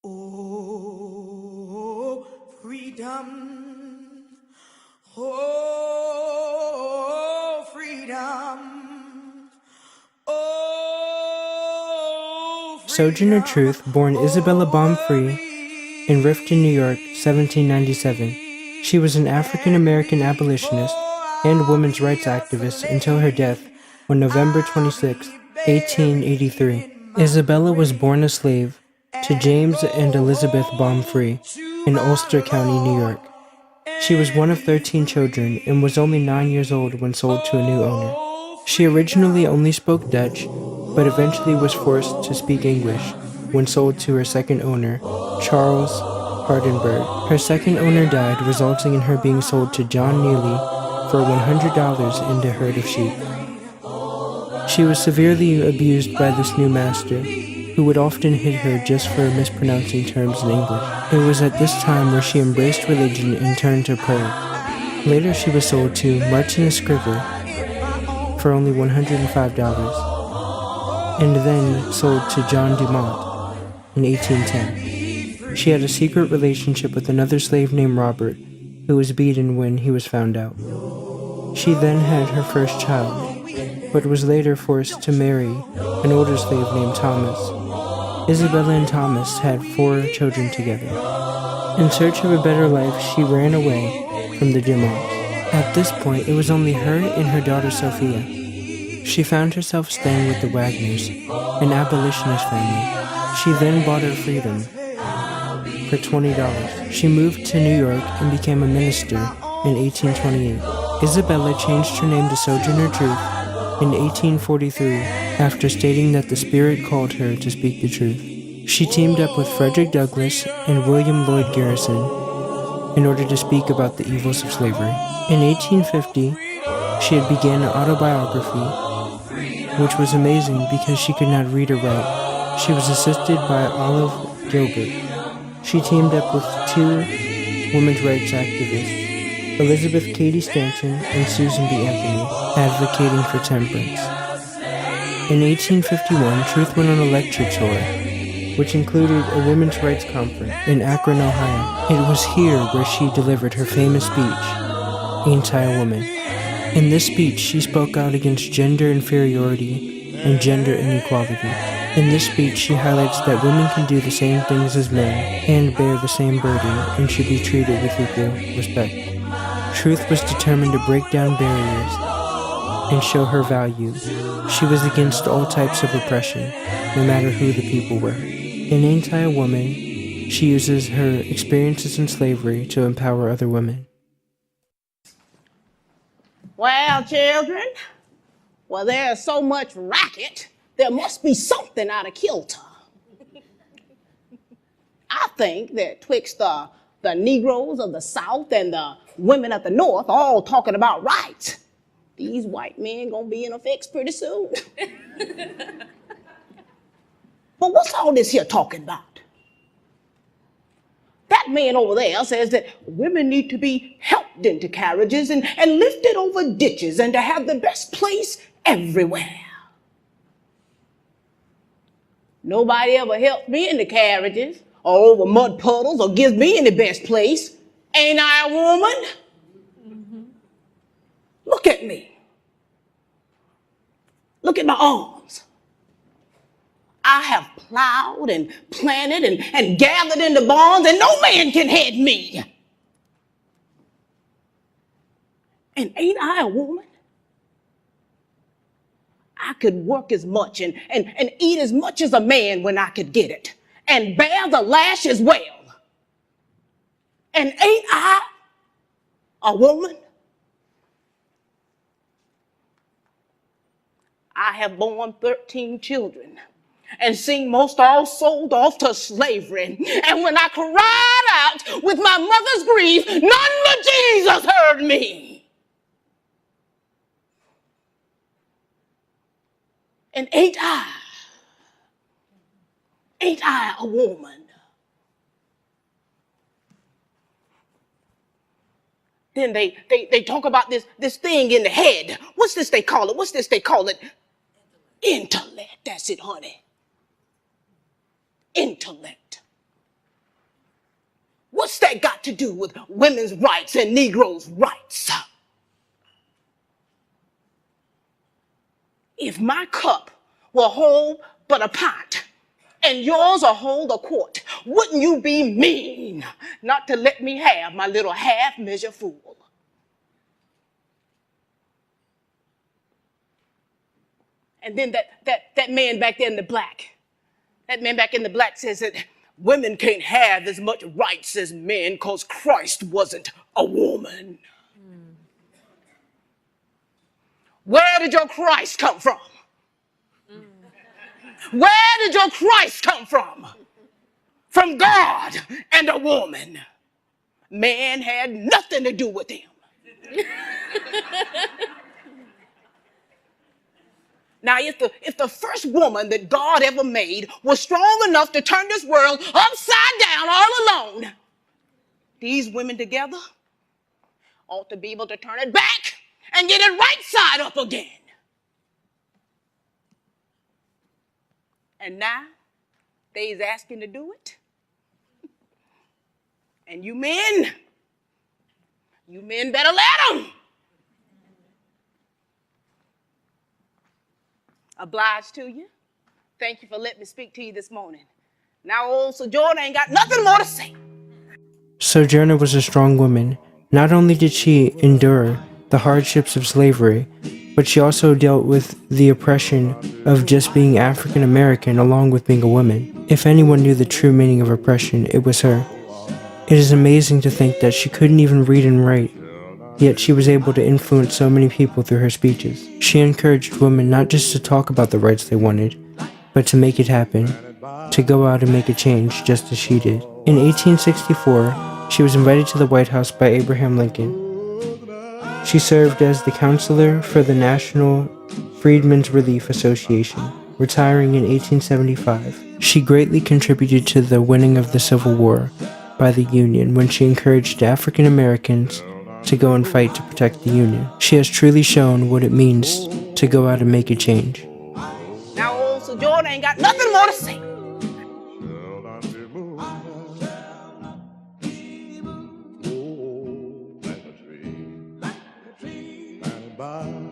Oh, freedom. Oh, freedom. Oh, Sojourner Truth, born Isabella Baumfree in Rifton, New York, 1797. She was an African-American abolitionist and women's rights activist until her death on November 26, 1883. Isabella was born a slave to James and Elizabeth Baumfree in Ulster County, New York. She was one of 13 children and was only 9 years old when sold to a new owner. She originally only spoke Dutch, but eventually was forced to speak English when sold to her second owner, Charles Hardenberg. Her second owner died, resulting in her being sold to John Neely for $100 and a herd of sheep. She was severely abused by this new master, who would often hit her just for mispronouncing terms in English. It was at this time where she embraced religion and turned to prayer. Later she was sold to Martin Scriver for only $105, and then sold to John Dumont in 1810. She had a secret relationship with another slave named Robert, who was beaten when he was found out. She then had her first child, but was later forced to marry an older slave named Thomas. Isabella and Thomas had 4 children together. In search of a better life, she ran away from the Dumonts. At this point, it was only her and her daughter Sophia. She found herself staying with the Wagners, an abolitionist family. She then bought her freedom for $20. She moved to New York and became a minister in 1828. Isabella changed her name to Sojourner Truth in 1843 after stating that the Spirit called her to speak the truth. She teamed up with Frederick Douglass and William Lloyd Garrison in order to speak about the evils of slavery. In 1850, she had begun an autobiography, which was amazing because she could not read or write. She was assisted by Olive Gilbert. She teamed up with 2 women's rights activists, Elizabeth Cady Stanton and Susan B. Anthony, advocating for temperance. In 1851, Truth went on a lecture tour, which included a women's rights conference in Akron, Ohio. It was here where she delivered her famous speech, Ain't I a Woman? In this speech, she spoke out against gender inferiority and gender inequality. In this speech, she highlights that women can do the same things as men and bear the same burden and should be treated with equal respect. Truth was determined to break down barriers and show her value. She was against all types of oppression, no matter who the people were. In Ain't I a Woman, she uses her experiences in slavery to empower other women. Well, children, there's so much racket, there must be something out of kilter. I think that twixt the Negroes of the South and the women of the North all talking about rights, these white men gonna be in a fix pretty soon. But what's all this here talking about? That man over there says that women need to be helped into carriages and lifted over ditches and to have the best place everywhere. Nobody ever helped me into carriages or over mud puddles or gives me any best place. Ain't I a woman? Mm-hmm. Look at me. Look at my arms. I have plowed and planted and gathered in the barns, and no man can head me. And ain't I a woman? I could work as much and eat as much as a man when I could get it, and bear the lash as well. And ain't I a woman? I have borne 13 children and seen most all sold off to slavery. And when I cried out with my mother's grief, none but Jesus heard me. And ain't I a woman? Then they talk about this thing in the head. What's this they call it? Intellect. That's it, honey. Intellect. What's that got to do with women's rights and Negroes' rights? If my cup will hold but a pint and yours will hold a quart, wouldn't you be mean not to let me have my little half measure full? And then that man back there in the black, that man back in the black says that women can't have as much rights as men because Christ wasn't a woman. Where did your Christ come from? Where did your Christ come from? From God and a woman. Man had nothing to do with him. Now, if the first woman that God ever made was strong enough to turn this world upside down all alone, these women together ought to be able to turn it back and get it right side up again. And now, they's asking to do it. And you men better let them. Obliged to you. Thank you for letting me speak to you this morning. Now old Sojourner ain't got nothing more to say. Sojourner was a strong woman. Not only did she endure the hardships of slavery, but she also dealt with the oppression of just being African American along with being a woman. If anyone knew the true meaning of oppression, it was her. It is amazing to think that she couldn't even read and write, yet she was able to influence so many people through her speeches. She encouraged women not just to talk about the rights they wanted, but to make it happen, to go out and make a change just as she did. In 1864, she was invited to the White House by Abraham Lincoln. She served as the counselor for the National Freedmen's Relief Association, retiring in 1875. She greatly contributed to the winning of the Civil War by the Union when she encouraged African Americans to go and fight to protect the Union. She has truly shown what it means to go out and make a change. Now old Sojourner ain't got nothing more to say. Bye.